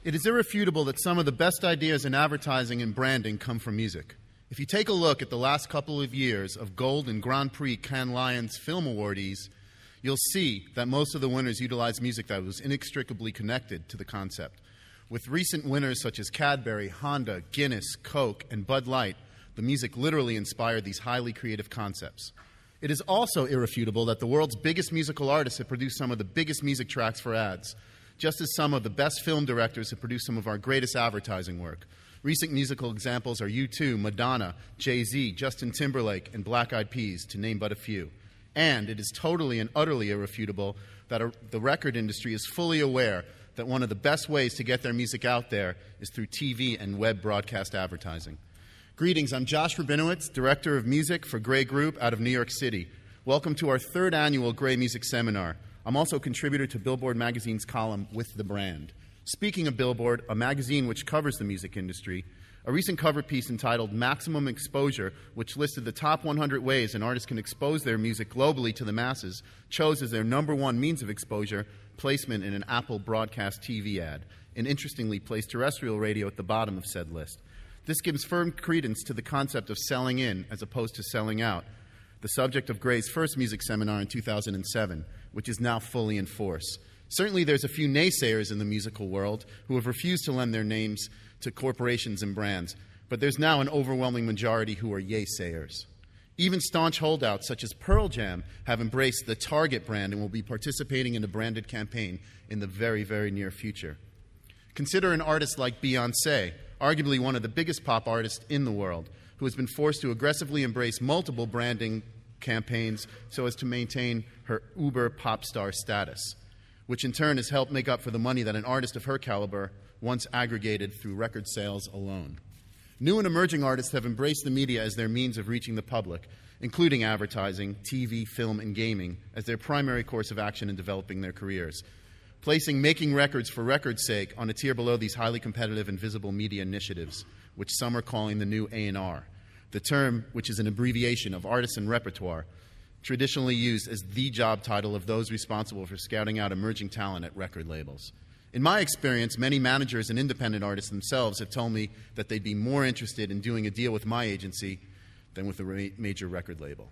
It is irrefutable that some of the best ideas in advertising and branding come from music. If you take a look at the last couple of years of Gold and Grand Prix Cannes Lions film awardees, you'll see that most of the winners utilize music that was inextricably connected to the concept. With recent winners such as Cadbury, Honda, Guinness, Coke, and Bud Light, the music literally inspired these highly creative concepts. It is also irrefutable that the world's biggest musical artists have produced some of the biggest music tracks for ads, just as some of the best film directors have produced some of our greatest advertising work. Recent musical examples are U2, Madonna, Jay-Z, Justin Timberlake, and Black Eyed Peas, to name but a few. And it is totally and utterly irrefutable that the record industry is fully aware that one of the best ways to get their music out there is through TV and web broadcast advertising. Greetings, I'm Josh Rabinowitz, Director of Music for Gray Group out of New York City. Welcome to our third annual Gray Music Seminar. I'm also a contributor to Billboard Magazine's column, With the Brand. Speaking of Billboard, a magazine which covers the music industry, a recent cover piece entitled Maximum Exposure, which listed the top 100 ways an artist can expose their music globally to the masses, chose as their number one means of exposure placement in an Apple broadcast TV ad, and interestingly placed terrestrial radio at the bottom of said list. This gives firm credence to the concept of selling in as opposed to selling out, the subject of Gray's first music seminar in 2007, which is now fully in force. Certainly there's a few naysayers in the musical world who have refused to lend their names to corporations and brands, but there's now an overwhelming majority who are yay-sayers. Even staunch holdouts such as Pearl Jam have embraced the Target brand and will be participating in a branded campaign in the very, very near future. Consider an artist like Beyoncé, arguably one of the biggest pop artists in the world, who has been forced to aggressively embrace multiple branding campaigns so as to maintain her uber pop star status, which in turn has helped make up for the money that an artist of her caliber once aggregated through record sales alone. New and emerging artists have embraced the media as their means of reaching the public, including advertising, TV, film, and gaming, as their primary course of action in developing their careers, placing making records for record's sake on a tier below these highly competitive and visible media initiatives, which some are calling the new A&R, the term which is an abbreviation of artist and repertoire, traditionally used as the job title of those responsible for scouting out emerging talent at record labels. In my experience, many managers and independent artists themselves have told me that they'd be more interested in doing a deal with my agency than with a major record label.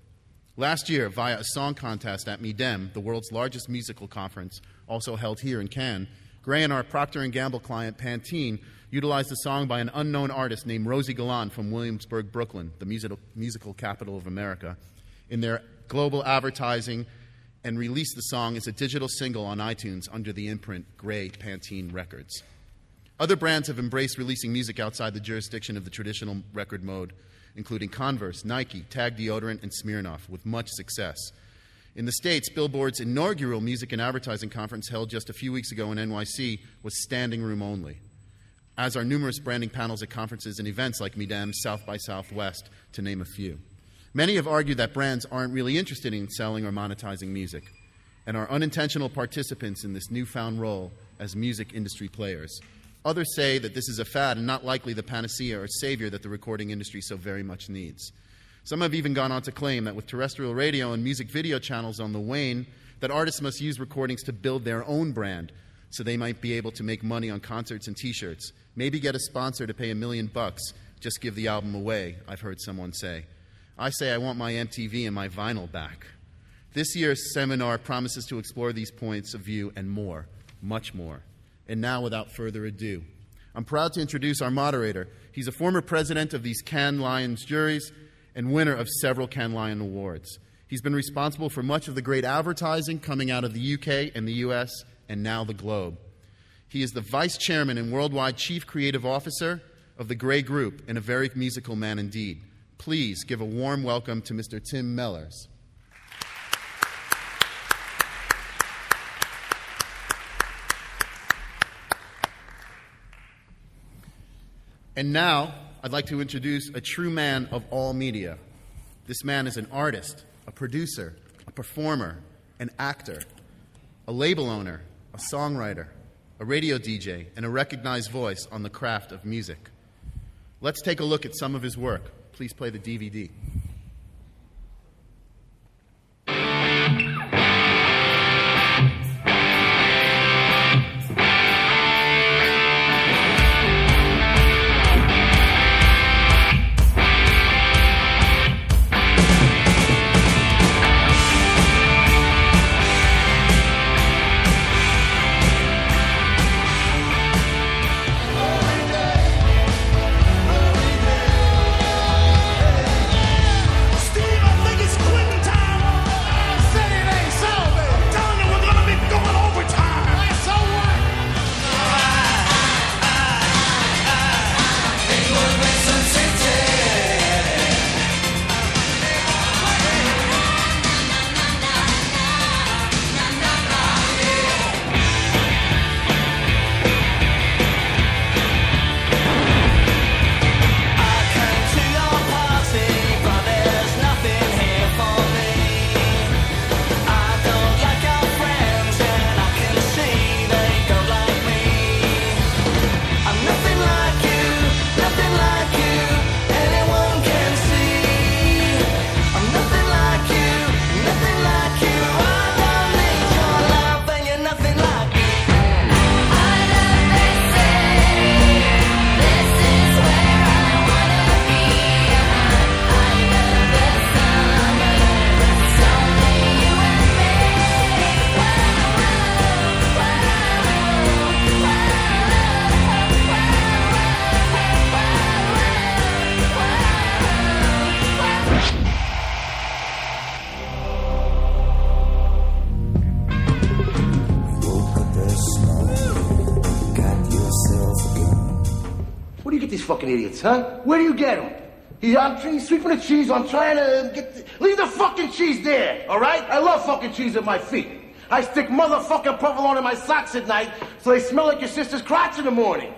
Last year, via a song contest at MIDEM, the world's largest musical conference, also held here in Cannes, Gray and our Procter & Gamble client, Pantene, utilized a song by an unknown artist named Rosie Gallant from Williamsburg, Brooklyn, the musical capital of America, in their global advertising, and released the song as a digital single on iTunes under the imprint Gray Pantene Records. Other brands have embraced releasing music outside the jurisdiction of the traditional record mode, including Converse, Nike, Tag Deodorant, and Smirnoff, with much success. In the States, Billboard's inaugural music and advertising conference held just a few weeks ago in NYC was standing room only, as are numerous branding panels at conferences and events like MIDEM, South by Southwest, to name a few. Many have argued that brands aren't really interested in selling or monetizing music and are unintentional participants in this newfound role as music industry players. Others say that this is a fad and not likely the panacea or savior that the recording industry so very much needs. Some have even gone on to claim that with terrestrial radio and music video channels on the wane, that artists must use recordings to build their own brand so they might be able to make money on concerts and t-shirts, maybe get a sponsor to pay $1 million, just give the album away, I've heard someone say. I say I want my MTV and my vinyl back. This year's seminar promises to explore these points of view and more, much more. And now, without further ado, I'm proud to introduce our moderator. He's a former president of these Cannes Lions juries and winner of several Cannes Lion awards. He's been responsible for much of the great advertising coming out of the UK and the US and now the globe. He is the vice chairman and worldwide chief creative officer of the Gray Group and a very musical man indeed. Please give a warm welcome to Mr. Tim Mellers. And now, I'd like to introduce a true man of all media. This man is an artist, a producer, a performer, an actor, a label owner, a songwriter, a radio DJ, and a recognized voice on the craft of music. Let's take a look at some of his work. Please play the DVD. do you get these fucking idiots, huh? Where do you get them? He's sweeping the cheese. I'm trying to leave the fucking cheese there, all right? I love fucking cheese at my feet. I stick motherfucking provolone in my socks at night so they smell like your sister's crotch in the morning.